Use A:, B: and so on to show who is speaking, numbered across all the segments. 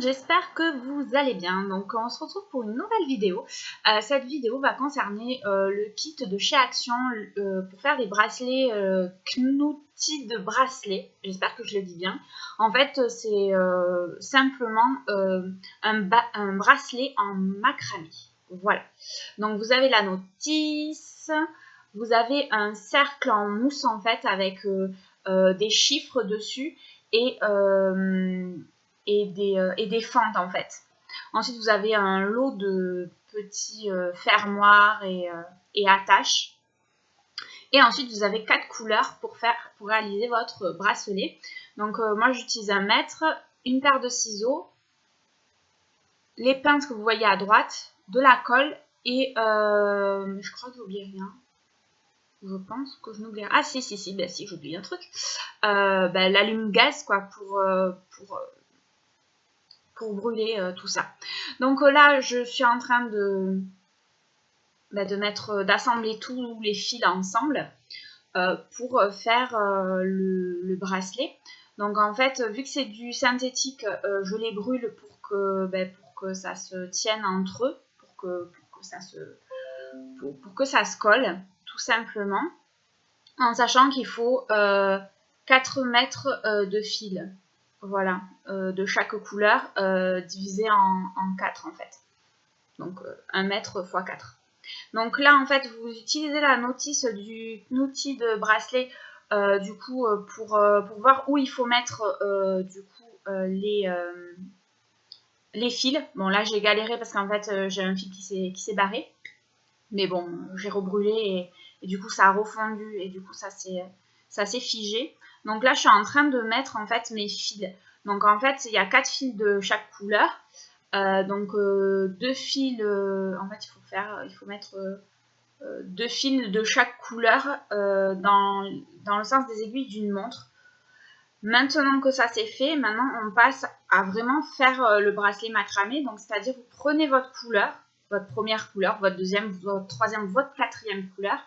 A: monde, j'espère que vous allez bien. Donc on se retrouve pour une nouvelle vidéo. Cette vidéo va concerner le kit de chez Action pour faire des bracelets Knouted bracelet. J'espère que je le dis bien. En fait, c'est simplement un bracelet en macramé. Voilà. Donc vous avez la notice, vous avez un cercle en mousse en fait avec des chiffres dessus et des fentes en fait. Ensuite, vous avez un lot de petits fermoirs et attaches. Et ensuite, vous avez 4 couleurs pour réaliser votre bracelet. Donc, moi, j'utilise un mètre, une paire de ciseaux, les pinces que vous voyez à droite, de la colle et je crois que j'oublie rien. Je pense que je n'oublie rien. Ah si, ben si, j'oublie un truc. L'allume-gaz quoi pour brûler tout ça. Donc là, je suis en train d'assembler tous les fils ensemble pour faire le bracelet. Donc en fait, vu que c'est du synthétique, je les brûle pour que ça se tienne entre eux, pour que ça se colle, tout simplement, en sachant qu'il faut 4 mètres de fil. Voilà, de chaque couleur divisé en 4 en fait. Donc 1 mètre x 4. Donc là en fait vous utilisez la notice du outil de bracelet pour voir où il faut mettre les fils. Bon là j'ai galéré parce qu'en fait j'ai un fil qui s'est barré. Mais bon j'ai rebrûlé et du coup ça a refondu et du coup ça s'est figé. Donc là je suis en train de mettre en fait mes fils. Donc en fait il y a 4 fils de chaque couleur. Donc 2 fils, en fait il faut mettre 2 fils de chaque couleur dans le sens des aiguilles d'une montre. Maintenant que ça c'est fait, maintenant on passe à vraiment faire le bracelet macramé. Donc c'est-à-dire vous prenez votre couleur, votre première couleur, votre deuxième, votre troisième, votre quatrième couleur.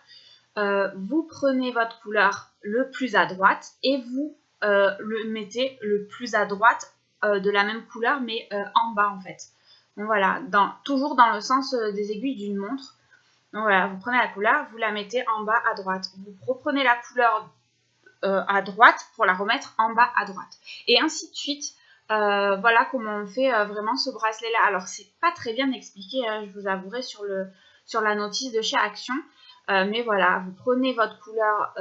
A: Vous prenez votre couleur le plus à droite et vous le mettez le plus à droite de la même couleur mais en bas en fait. Donc voilà, toujours dans le sens des aiguilles d'une montre. Donc voilà, vous prenez la couleur, vous la mettez en bas à droite. Vous reprenez la couleur à droite pour la remettre en bas à droite. Et ainsi de suite. Voilà comment on fait vraiment ce bracelet là. Alors c'est pas très bien expliqué, je vous avouerai sur la notice de chez Action. Mais voilà, vous prenez votre couleur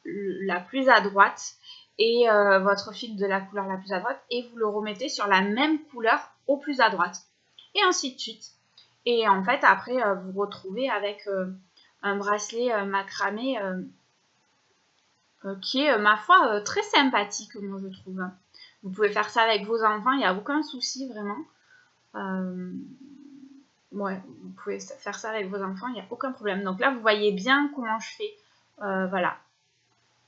A: la plus à droite et votre fil de la couleur la plus à droite et vous le remettez sur la même couleur au plus à droite. Et ainsi de suite. Et en fait, après, vous retrouvez avec un bracelet macramé qui est, ma foi, très sympathique, moi je trouve. Vous pouvez faire ça avec vos enfants, il n'y a aucun souci, vraiment. Ouais, vous pouvez faire ça avec vos enfants, il n'y a aucun problème. Donc là, vous voyez bien comment je fais. Voilà.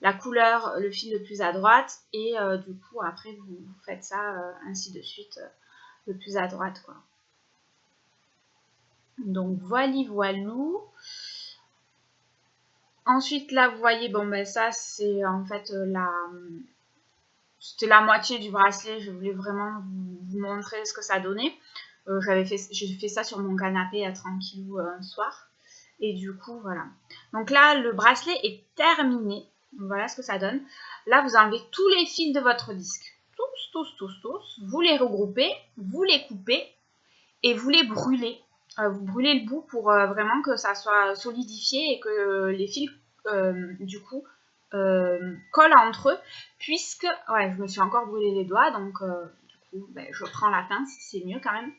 A: La couleur, le fil le plus à droite. Et du coup, après, vous faites ça ainsi de suite, le plus à droite, quoi. Donc, voilou. Ensuite, là, vous voyez, bon, ben ça, c'est en fait c'était la moitié du bracelet. Je voulais vraiment vous montrer ce que ça donnait. J'ai fait ça sur mon canapé tranquillou un soir. Et du coup, voilà. Donc là, le bracelet est terminé. Voilà ce que ça donne. Là, vous enlevez tous les fils de votre disque. Tous. Vous les regroupez, vous les coupez et vous les brûlez. Vous brûlez le bout pour vraiment que ça soit solidifié et que les fils, du coup, collent entre eux. Puisque, ouais, je me suis encore brûlé les doigts, donc du coup, ben, je prends la pince, c'est mieux quand même.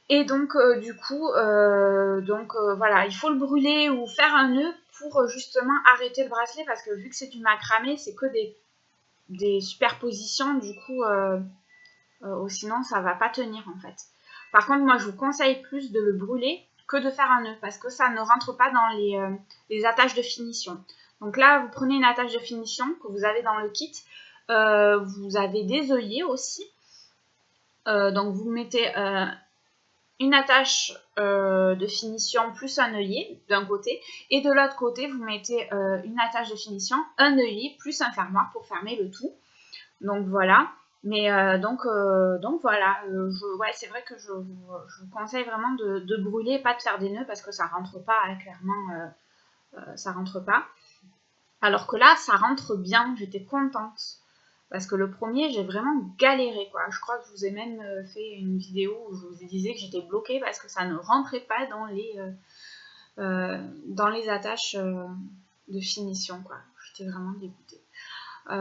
A: Et donc, du coup, voilà, il faut le brûler ou faire un nœud pour justement arrêter le bracelet parce que vu que c'est du macramé, c'est que des superpositions, du coup, sinon ça va pas tenir en fait. Par contre, moi je vous conseille plus de le brûler que de faire un nœud parce que ça ne rentre pas dans les attaches de finition. Donc là, vous prenez une attache de finition que vous avez dans le kit. Vous avez des œillets aussi. Donc vous mettez une attache de finition plus un œillet d'un côté et de l'autre côté vous mettez une attache de finition, un œillet plus un fermoir pour fermer le tout. Donc voilà, Mais donc voilà, ouais, c'est vrai que je vous conseille vraiment de brûler, pas de faire des nœuds parce que ça rentre pas, hein, clairement, ça rentre pas. Alors que là, ça rentre bien, j'étais contente. Parce que le premier, j'ai vraiment galéré, quoi. Je crois que je vous ai même fait une vidéo où je vous disais que j'étais bloquée parce que ça ne rentrait pas dans les attaches de finition, quoi. J'étais vraiment dégoûtée.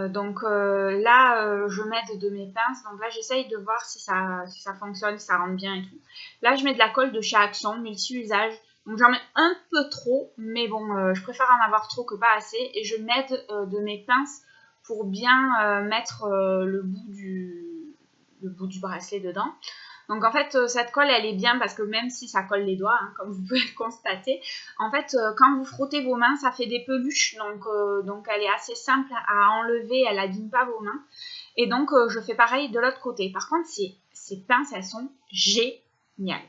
A: Donc là, je m'aide de mes pinces. Donc là, j'essaye de voir si ça fonctionne, si ça rentre bien et tout. Là, je mets de la colle de chez Action, multi-usage. Donc j'en mets un peu trop, mais bon, je préfère en avoir trop que pas assez. Et je m'aide de mes pinces pour bien mettre le bout du bracelet dedans. Donc en fait, cette colle, elle est bien parce que même si ça colle les doigts, hein, comme vous pouvez le constater, en fait, quand vous frottez vos mains, ça fait des peluches. Donc elle est assez simple à enlever, elle n'abîme pas vos mains. Et donc, je fais pareil de l'autre côté. Par contre, ces pinces, elles sont géniales.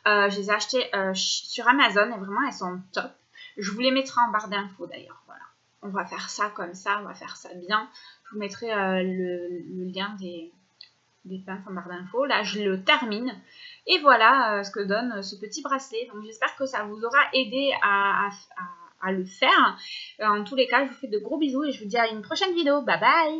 A: Je les ai achetées sur Amazon et vraiment, elles sont top. Je vous les mettrai en barre d'infos d'ailleurs. Voilà. On va faire ça comme ça, on va faire ça bien. Je vous mettrai le lien des pinces en barre d'infos. Là, je le termine. Et voilà ce que donne ce petit bracelet. Donc, j'espère que ça vous aura aidé à le faire. En tous les cas, je vous fais de gros bisous et je vous dis à une prochaine vidéo. Bye bye!